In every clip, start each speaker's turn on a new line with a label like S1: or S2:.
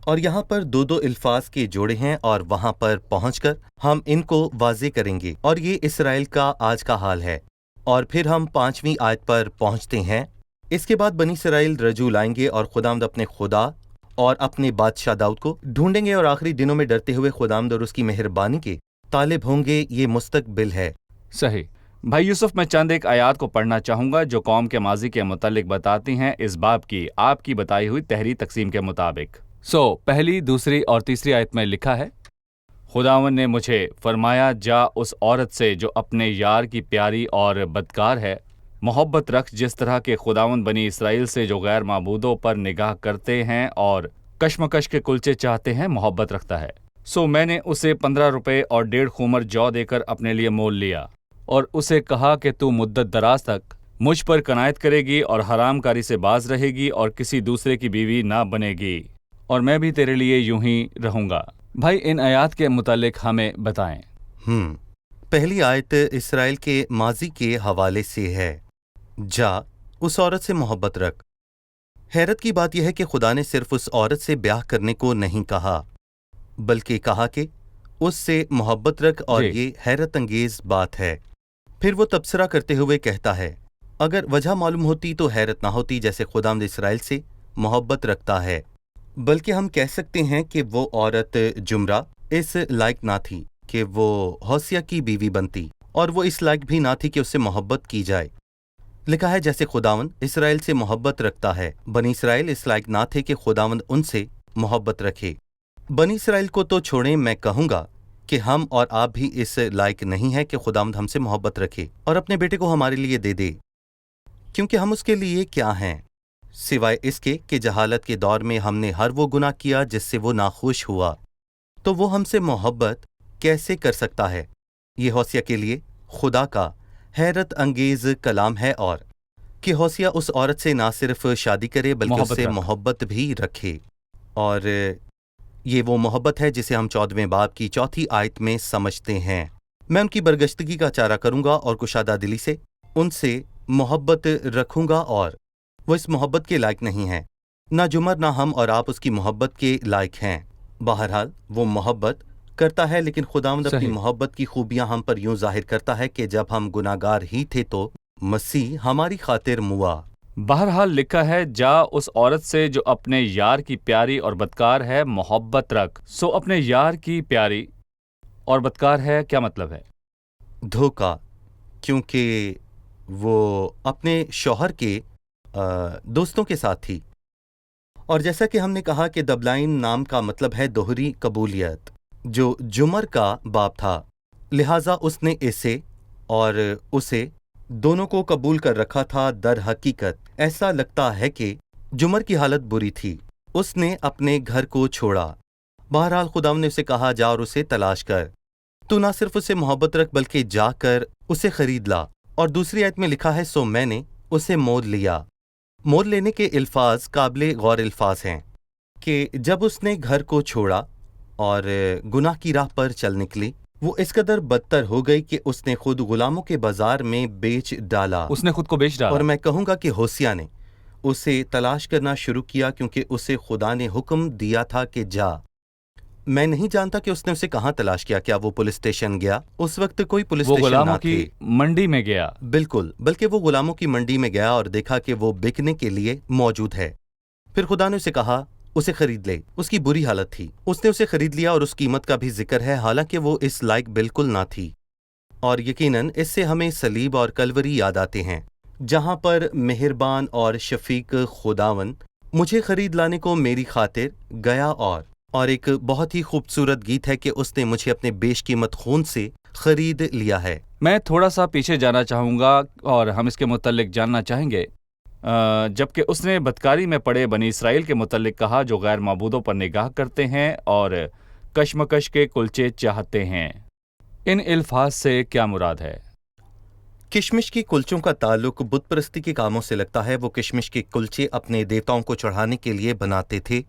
S1: اور یہاں پر دو دو الفاظ کے جوڑے ہیں اور وہاں پر پہنچ کر ہم ان کو واضح کریں گے، اور یہ اسرائیل کا آج کا حال ہے۔ اور پھر ہم 5ویں آیت پر پہنچتے ہیں۔ اس کے بعد بنی اسرائیل رجوع لائیں گے اور خداوند اپنے خدا اور اپنے بادشاہ داؤد کو ڈھونڈیں گے، اور آخری دنوں میں ڈرتے ہوئے خداوند اور اس کی مہربانی کے طالب ہوں گے۔ یہ مستقبل ہے۔
S2: صحیح۔ بھائی یوسف، میں چند ایک آیات کو پڑھنا چاہوں گا جو قوم کے ماضی کے متعلق بتاتی ہیں اس باب کی آپ کی بتائی ہوئی تحریر تقسیم کے مطابق۔ پہلی، دوسری اور تیسری آیت میں لکھا ہے، خداوند نے مجھے فرمایا، جا اس عورت سے جو اپنے یار کی پیاری اور بدکار ہے محبت رکھ، جس طرح کہ خداوند بنی اسرائیل سے جو غیر معبودوں پر نگاہ کرتے ہیں اور کشمکش کے کلچے چاہتے ہیں محبت رکھتا ہے۔ میں نے اسے 15 روپے اور 1.5 خومر جو دے کر اپنے لیے مول لیا، اور اسے کہا کہ تو مدت دراز تک مجھ پر کنایت کرے گی اور حرام کاری سے باز رہے گی اور کسی دوسرے کی بیوی نہ بنے گی، اور میں بھی تیرے لیے یوں ہی رہوں گا۔ بھائی ان آیات کے متعلق ہمیں بتائیں۔
S1: پہلی آیت اسرائیل کے ماضی کے حوالے سے ہے، جا اس عورت سے محبت رکھ۔ حیرت کی بات یہ ہے کہ خدا نے صرف اس عورت سے بیاہ کرنے کو نہیں کہا، بلکہ کہا کہ اس سے محبت رکھ، اور یہ حیرت انگیز بات ہے۔ پھر وہ تبصرہ کرتے ہوئے کہتا ہے، اگر وجہ معلوم ہوتی تو حیرت نہ ہوتی، جیسے خداوند اسرائیل سے محبت رکھتا ہے، بلکہ ہم کہہ سکتے ہیں کہ وہ عورت جمرہ اس لائق نہ تھی کہ وہ ہوسیہ کی بیوی بنتی، اور وہ اس لائق بھی نہ تھی کہ اس سے محبت کی جائے۔ لکھا ہے جیسے خداوند اسرائیل سے محبت رکھتا ہے۔ بنی اسرائیل اس لائق نہ تھے کہ خداوند ان سے محبت رکھے۔ بنی اسرائیل کو تو چھوڑیں، میں کہوں گا کہ ہم اور آپ بھی اس لائق نہیں ہیں کہ خداوند ہم سے محبت رکھے اور اپنے بیٹے کو ہمارے لیے دے دے، کیونکہ ہم اس کے لیے کیا ہیں سوائے اس کے کہ جہالت کے دور میں ہم نے ہر وہ گناہ کیا جس سے وہ ناخوش ہوا، تو وہ ہم سے محبت کیسے کر سکتا ہے؟ یہ ہوسیہ کے لیے خدا کا حیرت انگیز کلام ہے، اور کہ ہوسیہ اس عورت سے نہ صرف شادی کرے بلکہ اس سے محبت بھی رکھے، اور یہ وہ محبت ہے جسے ہم 14ویں باب کی 4تھی آیت میں سمجھتے ہیں۔ میں ان کی برگشتگی کا چارہ کروں گا اور کشادہ دلی سے ان سے محبت رکھوں گا، اور وہ اس محبت کے لائق نہیں ہیں، نہ جمر نہ ہم اور آپ اس کی محبت کے لائق ہیں۔ بہرحال وہ محبت کرتا ہے، لیکن خداوند اپنی محبت کی خوبیاں ہم پر یوں ظاہر کرتا ہے کہ جب ہم گناہگار ہی تھے تو مسیح ہماری خاطر موا۔
S2: بہرحال لکھا ہے، جا اس عورت سے جو اپنے یار کی پیاری اور بدکار ہے محبت رکھ۔ اپنے یار کی پیاری اور بدکار ہے کیا مطلب ہے؟
S1: دھوکا، کیونکہ وہ اپنے شوہر کے دوستوں کے ساتھ تھی، اور جیسا کہ ہم نے کہا کہ دبلائن نام کا مطلب ہے دوہری قبولیت، جو جمر کا باپ تھا، لہٰذا اس نے اسے اور اسے دونوں کو قبول کر رکھا تھا۔ در حقیقت ایسا لگتا ہے کہ جمر کی حالت بری تھی، اس نے اپنے گھر کو چھوڑا۔ بہرحال خداوند نے اسے کہا، جا اور اسے تلاش کر، تو نہ صرف اسے محبت رکھ بلکہ جا کر اسے خرید لا۔ اور دوسری آیت میں لکھا ہے، میں نے اسے مول لیا۔ مول لینے کے الفاظ قابل غور الفاظ ہیں کہ جب اس نے گھر کو چھوڑا اور گناہ کی راہ پر چل نکلی، وہ اس قدر بدتر ہو گئی کہ اس نے خود غلاموں کے بازار میں بیچ ڈالا۔
S2: اس نے خود کو بیچ ڈالا۔
S1: اور میں کہوں گا کہ ہوسیہ نے اسے تلاش کرنا شروع کیا، کیونکہ اسے خدا نے حکم دیا تھا کہ جا۔ میں نہیں جانتا کہ اس نے اسے کہاں تلاش کیا، کیا وہ پولیس اسٹیشن گیا؟ اس وقت کوئی پولیس اسٹیشن نہ تھے۔ وہ غلاموں کی منڈی میں گیا۔ بالکل، بلکہ وہ غلاموں کی منڈی میں گیا اور دیکھا کہ وہ بکنے کے لیے موجود ہے۔ پھر خدا نے اسے کہا، اسے خرید لے۔ اس کی بری حالت تھی، اس نے اسے خرید لیا، اور اس قیمت کا بھی ذکر ہے، حالانکہ وہ اس لائق بالکل نہ تھی۔ اور یقیناً اس سے ہمیں صلیب اور کلوری یاد آتے ہیں، جہاں پر مہربان اور شفیق خداوند مجھے خرید لانے کو میری خاطر گیا، اور ایک بہت ہی خوبصورت گیت ہے کہ اس نے مجھے اپنے بیش قیمت خون سے خرید لیا ہے۔
S2: میں تھوڑا سا پیچھے جانا چاہوں گا اور ہم اس کے متعلق جاننا چاہیں گے۔ جبکہ اس نے بدکاری میں پڑے بنی اسرائیل کے متعلق کہا جو غیر معبودوں پر نگاہ کرتے ہیں اور کشمکش کے کلچے چاہتے ہیں۔ ان الفاظ سے کیا مراد ہے؟
S1: کشمش کی کلچوں کا تعلق بت پرستی کے کاموں سے لگتا ہے۔ وہ کشمش کے کلچے اپنے دیوتاؤں کو چڑھانے کے لیے بناتے تھے۔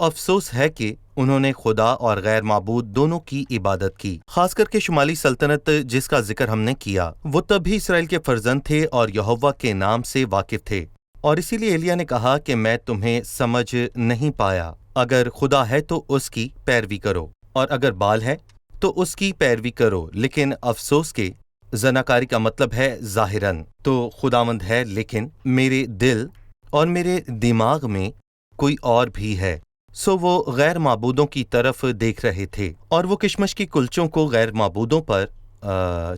S1: افسوس ہے کہ انہوں نے خدا اور غیر معبود دونوں کی عبادت کی، خاص کر کے شمالی سلطنت جس کا ذکر ہم نے کیا۔ وہ تب بھی اسرائیل کے فرزند تھے اور یہوہ کے نام سے واقف تھے، اور اسی لیے ایلیا نے کہا کہ میں تمہیں سمجھ نہیں پایا۔ اگر خدا ہے تو اس کی پیروی کرو، اور اگر بال ہے تو اس کی پیروی کرو، لیکن افسوس کہ زناکاری کا مطلب ہے ظاہراً تو خداوند ہے، لیکن میرے دل اور میرے دماغ میں کوئی اور بھی ہے۔ سو وہ غیر معبودوں کی طرف دیکھ رہے تھے اور وہ کشمش کی کلچوں کو غیر معبودوں پر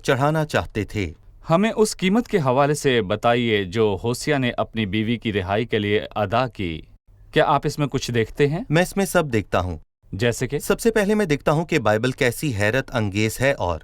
S1: چڑھانا چاہتے تھے۔
S2: ہمیں اس قیمت کے حوالے سے بتائیے جو ہوسیہ نے اپنی بیوی کی رہائی کے لیے ادا کی۔ کیا آپ اس میں کچھ دیکھتے ہیں؟
S1: میں اس میں سب دیکھتا ہوں۔
S2: جیسے کہ
S1: سب سے پہلے میں دیکھتا ہوں کہ بائبل کیسی حیرت انگیز ہے، اور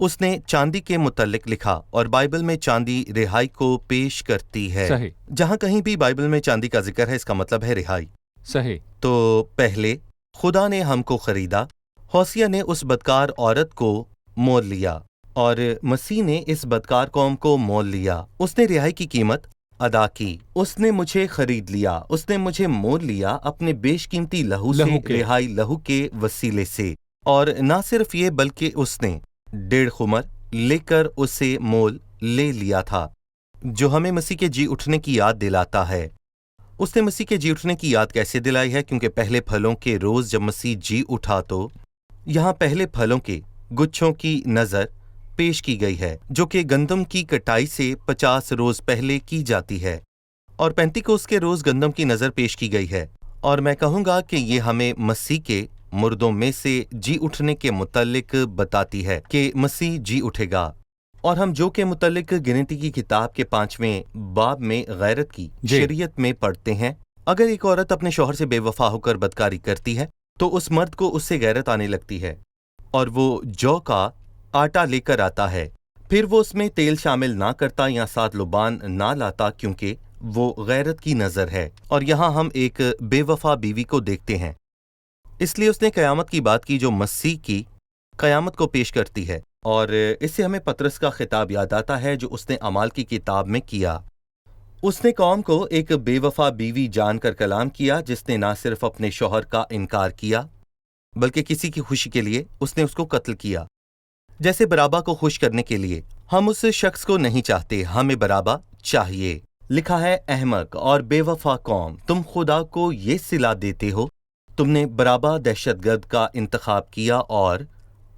S1: اس نے چاندی کے متعلق لکھا، اور بائبل میں چاندی رہائی کو پیش کرتی ہے۔
S2: صحیح
S1: جہاں کہیں بھی بائبل میں چاندی کا ذکر ہے، اس کا مطلب ہے رہائی۔
S2: صحیح
S1: تو پہلے خدا نے ہم کو خریدا، ہوسیہ نے اس بدکار عورت کو مول لیا، اور مسیح نے اس بدکار قوم کو مول لیا۔ اس نے رہائی کی قیمت ادا کی، اس نے مجھے خرید لیا، اس نے مجھے مول لیا اپنے بیش قیمتی لہو سے، رہائی لہو کے وسیلے سے۔ اور نہ صرف یہ بلکہ اس نے 1.5 خمر لے کر اسے مول لے لیا تھا، جو ہمیں مسیح کے جی اٹھنے کی یاد دلاتا ہے۔ اس نے مسیح کے جی اٹھنے کی یاد کیسے دلائی ہے؟ کیونکہ پہلے پھلوں کے روز جب مسیح جی اٹھا تو یہاں پہلے پھلوں کے گچھوں کی نظر پیش کی گئی ہے، جو کہ گندم کی کٹائی سے 50 روز پہلے کی جاتی ہے، اور 35 کے روز گندم کی نظر پیش کی گئی ہے۔ اور میں کہوں گا کہ یہ ہمیں مسیح کے مردوں میں سے جی اٹھنے کے متعلق بتاتی ہے کہ مسیح جی اٹھے گا۔ اور ہم جو کے متعلق گنتی کی کتاب کے 5ویں باب میں غیرت کی شریعت میں پڑھتے ہیں، اگر ایک عورت اپنے شوہر سے بے وفا ہو کر بدکاری کرتی ہے تو اس مرد کو اس سے غیرت آنے لگتی ہے، اور وہ جو کا آٹا لے کر آتا ہے، پھر وہ اس میں تیل شامل نہ کرتا یا ساتھ لبان نہ لاتا، کیونکہ وہ غیرت کی نظر ہے۔ اور یہاں ہم ایک بے وفا بیوی کو دیکھتے ہیں، اس لیے اس نے قیامت کی بات کی جو مسیح کی قیامت کو پیش کرتی ہے، اور اس سے ہمیں پطرس کا خطاب یاد آتا ہے جو اس نے اعمال کی کتاب میں کیا۔ اس نے قوم کو ایک بے وفا بیوی جان کر کلام کیا، جس نے نہ صرف اپنے شوہر کا انکار کیا بلکہ کسی کی خوشی کے لیے اس نے اس کو قتل کیا۔ جیسے برابا کو خوش کرنے کے لیے ہم اس شخص کو نہیں چاہتے، ہمیں برابا چاہیے۔ لکھا ہے، احمق اور بے وفا قوم، تم خدا کو یہ صلا دیتے ہو، تم نے برابا دہشت گرد کا انتخاب کیا اور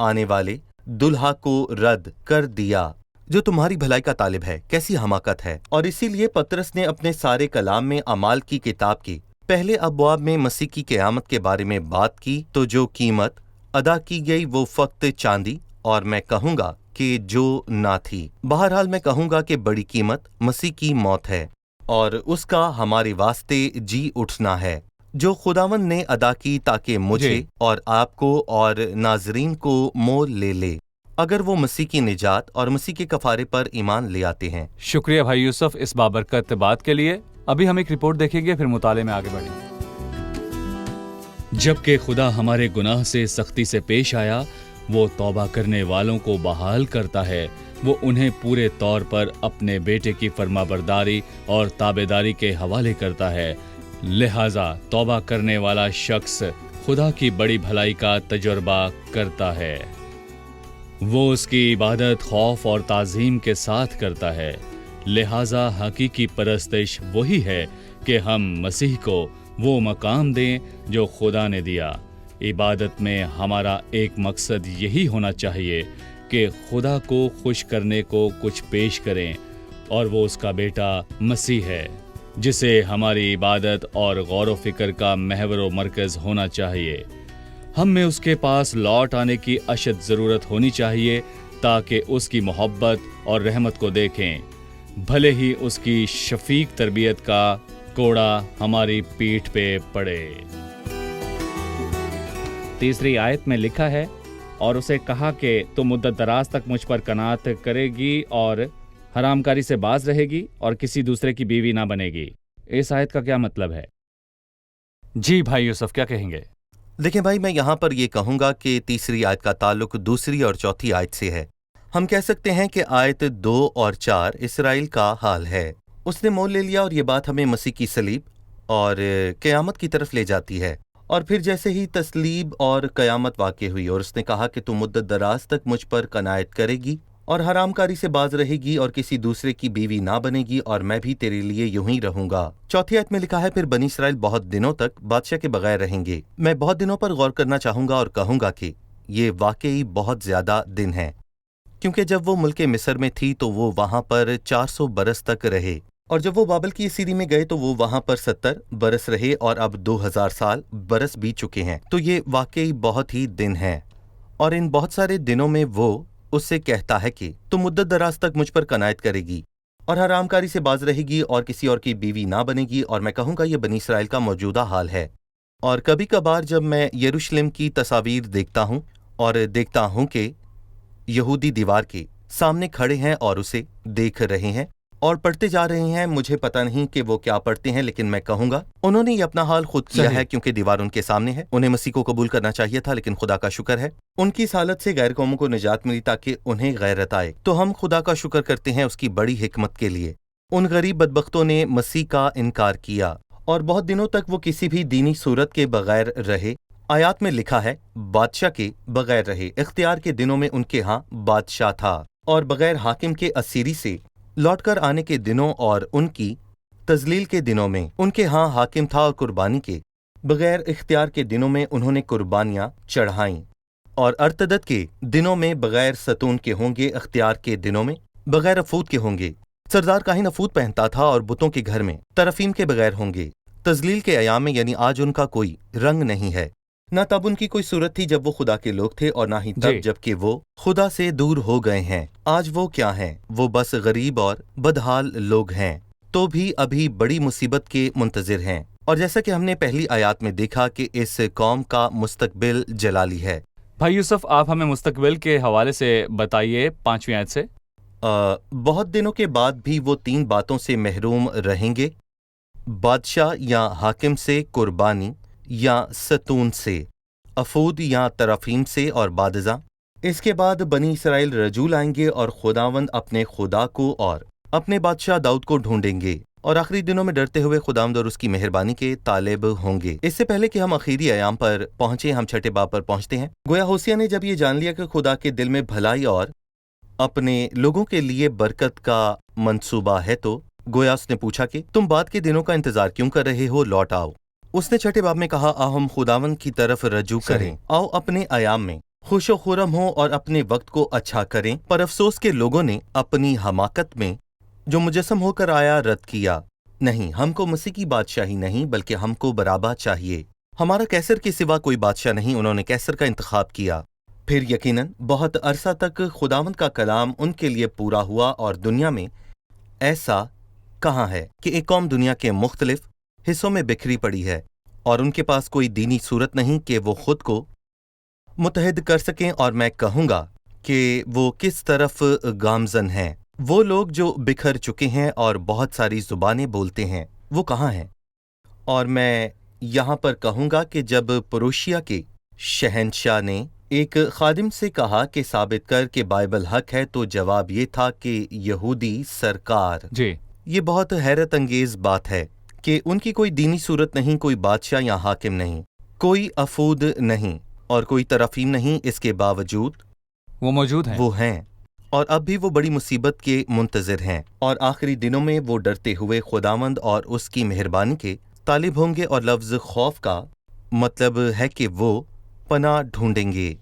S1: آنے والے دلہا کو رد کر دیا جو تمہاری بھلائی کا طالب ہے۔ کیسی حماقت ہے! اور اسی لیے پطرس نے اپنے سارے کلام میں اعمال کی کتاب کے پہلے ابواب میں مسیح کی قیامت کے بارے میں بات کی، تو جو قیمت ادا کی گئی وہ فقط چاندی، اور میں کہوں گا کہ جو نہ تھی۔ بہرحال میں کہوں گا کہ بڑی قیمت مسیح کی موت ہے، اور اس کا ہمارے واسطے جی اٹھنا ہے، جو خداوند نے ادا کی تاکہ مجھے اور آپ کو اور ناظرین کو مول لے لے، اگر وہ مسیح کی نجات اور مسیح کے کفارے پر ایمان لے آتے ہیں۔
S2: شکریہ بھائی یوسف اس بابرکت بات کے لیے۔ ابھی ہم ایک رپورٹ دیکھیں گے، پھر مطالعے میں آگے بڑھیں گے۔ جبکہ خدا ہمارے گناہ سے سختی سے پیش آیا، وہ توبہ کرنے والوں کو بحال کرتا ہے، وہ انہیں پورے طور پر اپنے بیٹے کی فرمانبرداری اور تابعداری کے حوالے کرتا ہے۔ لہذا توبہ کرنے والا شخص خدا کی بڑی بھلائی کا تجربہ کرتا ہے۔ وہ اس کی عبادت خوف اور تعظیم کے ساتھ کرتا ہے۔ لہذا حقیقی پرستش وہی ہے کہ ہم مسیح کو وہ مقام دیں جو خدا نے دیا۔ عبادت میں ہمارا ایک مقصد یہی ہونا چاہیے کہ خدا کو خوش کرنے کو کچھ پیش کریں، اور وہ اس کا بیٹا مسیح ہے، جسے ہماری عبادت اور غور و فکر کا محور و مرکز ہونا چاہیے۔ ہم میں اس کے پاس لوٹ آنے کی اشد ضرورت ہونی چاہیے تاکہ اس کی محبت اور رحمت کو دیکھیں، بھلے ہی اس کی شفیق تربیت کا کوڑا ہماری پیٹھ پہ پڑے۔ 3 آیت میں لکھا ہے، اور اسے کہا کہ تو مدت دراز تک مجھ پر قناعت کرے گی اور حرام کاری سے باز رہے گی اور کسی دوسرے کی بیوی نہ بنے گی۔ اس آیت کا کیا مطلب ہے؟ جی بھائی یوسف کیا کہیں گے؟
S1: دیکھیں بھائی، میں یہاں پر یہ کہوں گا کہ 3 آیت کا تعلق 2 اور 4 آیت سے ہے۔ ہم کہہ سکتے ہیں کہ آیت 2 اور 4 اسرائیل کا حال ہے۔ اس نے مول لے لیا، اور یہ بات ہمیں مسیح کی صلیب اور قیامت کی طرف لے جاتی ہے۔ اور پھر جیسے ہی تسلیب اور قیامت واقع ہوئی، اور اس نے کہا کہ تو مدت دراز تک مجھ پر قناعت کرے گی اور حرام کاری سے باز رہے گی اور کسی دوسرے کی بیوی نہ بنے گی اور میں بھی تیرے لیے یوں ہی رہوں گا۔ چوتھی آیت میں لکھا ہے پھر بنی اسرائیل بہت دنوں تک بادشاہ کے بغیر رہیں گے۔ میں بہت دنوں پر غور کرنا چاہوں گا اور کہوں گا کہ یہ واقعی بہت زیادہ دن ہیں، کیونکہ جب وہ ملک مصر میں تھی تو وہ وہاں پر 400 برس تک رہے، اور جب وہ بابل کی اسیری میں گئے تو وہ وہاں پر 70 برس رہے، اور اب 2000 برس بیت چکے ہیں۔ تو یہ واقعی بہت ہی دن ہیں، اور ان بہت سارے دنوں میں وہ اس سے کہتا ہے کہ تو مدت دراز تک مجھ پر قناعت کرے گی اور حرام کاری سے باز رہے گی اور کسی اور کی بیوی نہ بنے گی، اور میں کہوں گا یہ بنی اسرائیل کا موجودہ حال ہے۔ اور کبھی کبھار جب میں یروشلم کی تصاویر دیکھتا ہوں اور دیکھتا ہوں کہ یہودی دیوار کے سامنے کھڑے ہیں اور اسے دیکھ رہے ہیں اور پڑھتے جا رہے ہیں، مجھے پتہ نہیں کہ وہ کیا پڑھتے ہیں، لیکن میں کہوں گا انہوں نے یہ اپنا حال خود کیا
S2: صحیح۔
S1: ہے، کیونکہ دیوار ان کے سامنے ہے۔ انہیں مسیح کو قبول کرنا چاہیے تھا، لیکن خدا کا شکر ہے ان کی اس حالت سے غیر قوموں کو نجات ملی تاکہ انہیں غیرت آئے۔ تو ہم خدا کا شکر کرتے ہیں اس کی بڑی حکمت کے لیے۔ ان غریب بدبختوں نے مسیح کا انکار کیا اور بہت دنوں تک وہ کسی بھی دینی صورت کے بغیر رہے۔ آیات میں لکھا ہے بادشاہ کے بغیر رہے۔ اختیار کے دنوں میں ان کے ہاں بادشاہ تھا، اور بغیر حاکم کے اسیری سے لوٹ کر آنے کے دنوں اور ان کی تذلیل کے دنوں میں ان کے ہاں حاکم تھا، اور قربانی کے بغیر اختیار کے دنوں میں انہوں نے قربانیاں چڑھائیں، اور ارتدت کے دنوں میں بغیر ستون کے ہوں گے، اختیار کے دنوں میں بغیر افود کے ہوں گے۔ سردار کاہن افود پہنتا تھا اور بتوں کے گھر میں طرفیم کے بغیر ہوں گے۔ تذلیل کے ایام میں یعنی آج ان کا کوئی رنگ نہیں ہے، نہ تب ان کی کوئی صورت تھی جب وہ خدا کے لوگ تھے، اور نہ ہی تب
S2: جی۔
S1: جب کہ وہ خدا سے دور ہو گئے ہیں۔ آج وہ کیا ہیں؟ وہ بس غریب اور بدحال لوگ ہیں، تو بھی ابھی بڑی مصیبت کے منتظر ہیں۔ اور جیسا کہ ہم نے پہلی آیات میں دیکھا کہ اس قوم کا مستقبل جلالی ہے۔
S2: بھائی یوسف، آپ ہمیں مستقبل کے حوالے سے بتائیے 5ویں آیت سے۔
S1: بہت دنوں کے بعد بھی وہ 3 باتوں سے محروم رہیں گے، بادشاہ یا حاکم سے، قربانی یا ستون سے، افود یا طرفیم سے، اور بعد ازاں اس کے بعد بنی اسرائیل رجوع لائیں گے اور خداوند اپنے خدا کو اور اپنے بادشاہ داؤد کو ڈھونڈیں گے، اور آخری دنوں میں ڈرتے ہوئے خداوند اور اس کی مہربانی کے طالب ہوں گے۔ اس سے پہلے کہ ہم آخری ایام پر پہنچے، ہم 6 باب پر پہنچتے ہیں۔ گویا ہوسیہ نے جب یہ جان لیا کہ خدا کے دل میں بھلائی اور اپنے لوگوں کے لیے برکت کا منصوبہ ہے، تو گویا اس نے پوچھا کہ تم بعد کے دنوں کا انتظار کیوں کر رہے ہو، لوٹ آؤ۔ اس نے 6 باب میں کہا آؤ ہم خداوند کی طرف رجوع کریں،
S2: صحیح۔
S1: آؤ اپنے ایام میں خوش و خرم ہوں اور اپنے وقت کو اچھا کریں۔ پر افسوس کے لوگوں نے اپنی حماقت میں جو مجسم ہو کر آیا رد کیا۔ نہیں، ہم کو مسیح کی بادشاہی نہیں بلکہ ہم کو برابا چاہیے۔ ہمارا کیسر کے سوا کوئی بادشاہ نہیں، انہوں نے کیسر کا انتخاب کیا۔ پھر یقیناً بہت عرصہ تک خداوند کا کلام ان کے لیے پورا ہوا، اور دنیا میں ایسا کہاں ہے کہ ایک قوم دنیا کے مختلف حصوں میں بکھری پڑی ہے اور ان کے پاس کوئی دینی صورت نہیں کہ وہ خود کو متحد کر سکیں، اور میں کہوں گا کہ وہ کس طرف گامزن ہیں۔ وہ لوگ جو بکھر چکے ہیں اور بہت ساری زبانیں بولتے ہیں، وہ کہاں ہیں؟ اور میں یہاں پر کہوں گا کہ جب پروشیا کے شہنشاہ نے ایک خادم سے کہا کہ ثابت کر کہ بائبل حق ہے، تو جواب یہ تھا کہ یہودی سرکار۔
S2: جی۔
S1: یہ بہت حیرت انگیز بات ہے کہ ان کی کوئی دینی صورت نہیں، کوئی بادشاہ یا حاکم نہیں، کوئی افود نہیں اور کوئی طرفیم نہیں، اس کے باوجود
S2: وہ موجود ہیں۔
S1: وہ ہیں، اور اب بھی وہ بڑی مصیبت کے منتظر ہیں، اور آخری دنوں میں وہ ڈرتے ہوئے خداوند اور اس کی مہربانی کے طالب ہوں گے۔ اور لفظ خوف کا مطلب ہے کہ وہ پناہ ڈھونڈیں گے۔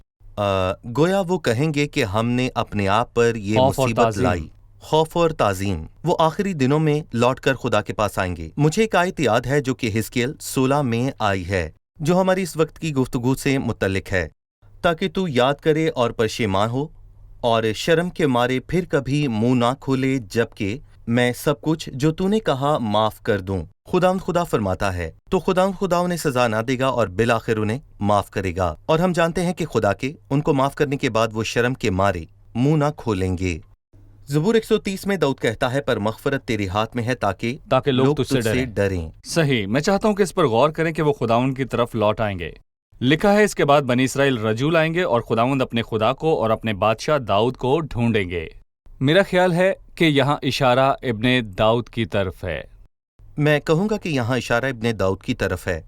S1: گویا وہ کہیں گے کہ ہم نے اپنے آپ پر یہ
S2: خوف اور
S1: مصیبت
S2: تعظیم۔
S1: لائی، خوف اور تعظیم۔ وہ آخری دنوں میں لوٹ کر خدا کے پاس آئیں گے۔ مجھے ایک آیت یاد ہے جو کہ حزقیل 16 میں آئی ہے، جو ہماری اس وقت کی گفتگو سے متعلق ہے، تاکہ تو یاد کرے اور پشیمان ہو اور شرم کے مارے پھر کبھی منہ نہ کھولے، جبکہ میں سب کچھ جو تو نے کہا معاف کر دوں۔ خدا فرماتا ہے، تو خدا انہیں سزا نہ دے گا اور بالآخر انہیں معاف کرے گا، اور ہم جانتے ہیں کہ خدا کے ان کو معاف کرنے کے بعد وہ شرم کے مارے منہ نہ کھولیں گے۔ زبور 130 میں داؤد کہتا ہے، پر مغفرت تیرے ہاتھ میں ہے تاکہ
S2: لوگ تجھ سے
S1: ڈریں۔
S2: صحیح۔ میں چاہتا ہوں کہ اس پر غور کریں کہ وہ خداوند کی طرف لوٹ آئیں گے۔ لکھا ہے اس کے بعد بنی اسرائیل رجوع لائیں گے اور خداوند اپنے خدا کو اور اپنے بادشاہ داؤد کو ڈھونڈیں گے۔ میرا خیال ہے کہ یہاں اشارہ ابن داؤد کی طرف ہے۔
S1: میں کہوں گا کہ یہاں اشارہ ابن داؤد کی طرف ہے۔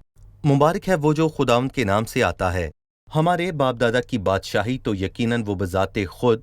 S1: مبارک ہے وہ جو خداوند کے نام سے آتا ہے۔ ہمارے باپ دادا کی بادشاہی تو یقیناً وہ بذات خود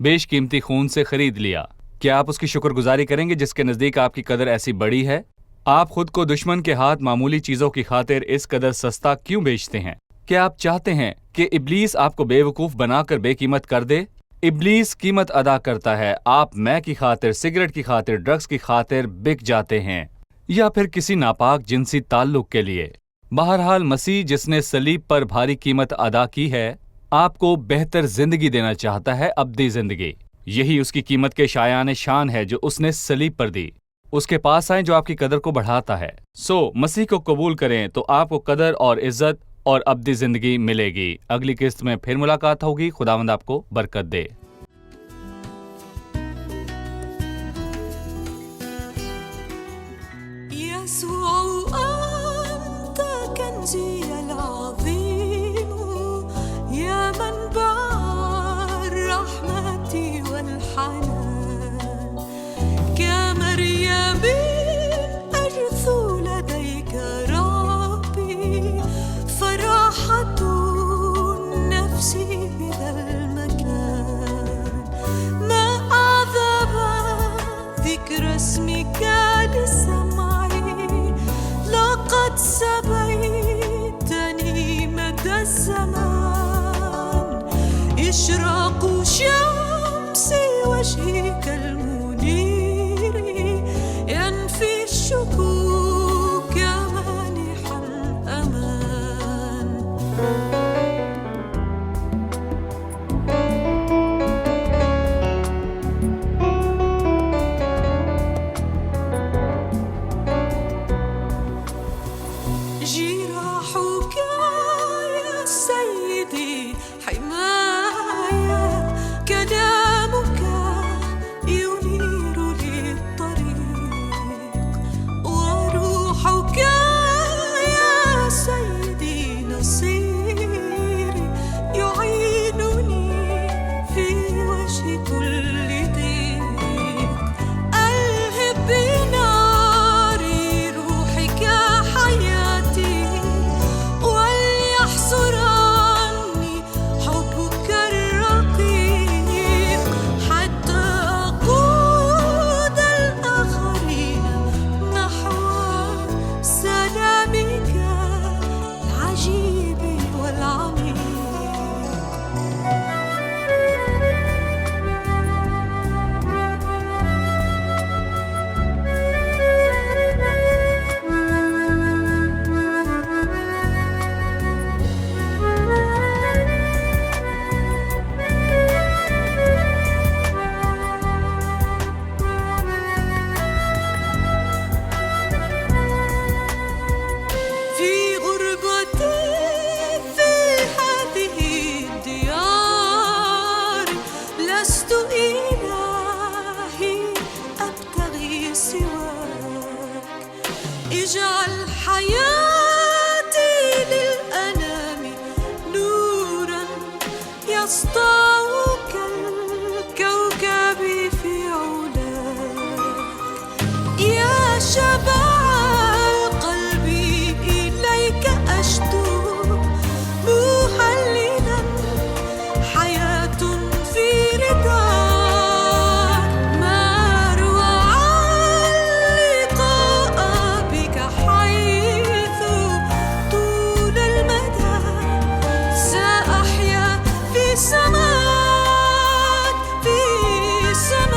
S2: بیش قیمتی خون سے خرید لیا. کیا آپ اس کی شکر گزاری کریں گے جس کے نزدیک آپ کی قدر ایسی بڑی ہے؟ آپ خود کو دشمن کے ہاتھ معمولی چیزوں کی خاطر اس قدر سستا کیوں بیچتے ہیں؟ کیا آپ چاہتے ہیں کہ ابلیس آپ کو بے وقوف بنا کر بے قیمت کر دے؟ ابلیس قیمت ادا کرتا ہے. آپ میں کی خاطر، سگریٹ کی خاطر، ڈرگز کی خاطر بک جاتے ہیں، یا پھر کسی ناپاک جنسی تعلق کے لیے. بہرحال مسیح جس نے صلیب پر بھاری قیمت ادا کی ہے، آپ کو بہتر زندگی دینا چاہتا ہے، ابدی زندگی. یہی اس کی قیمت کے شایان شان ہے جو اس نے صلیب پر دی. اس کے پاس آئیں جو آپ کی قدر کو بڑھاتا ہے. مسیح کو قبول کریں تو آپ کو قدر اور عزت اور ابدی زندگی ملے گی. اگلی قسط میں پھر ملاقات ہوگی. خداوند آپ کو برکت دے.
S3: يسوع أنت كنزي العظيم يا منبع الرحمة والحنان كمريم أجثو لديك ربي فرحة النفس بذا المكان ما أعذب ذكر اسمك للسمع لقد سبيتني مدى الزمان إشراق شمس وجهك المنير ينفي الشكوك مانحا أمان جراحك يا سيدي حماية كلامك ينير لي الطريق وروحك يا سيدي نصيري يعينني في وجه كل ضيق ألهب بنار روحك حياتي وليحصر عني حبك الرقيق حتى أقود الآخرين نحو سلامك العجيب والعميق في غربتي في هذه الديار لست إلهي أبتغي سواك اجعل حياتي للأنام نورا يسطع كالكوكب في علاك يا شبع قلبي إليك أشتو مهللا حياة في رضاك ما أروع اللقاء بك حيث طول المدى سأحيا في سماك في سماك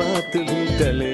S4: بات بھی ٹلے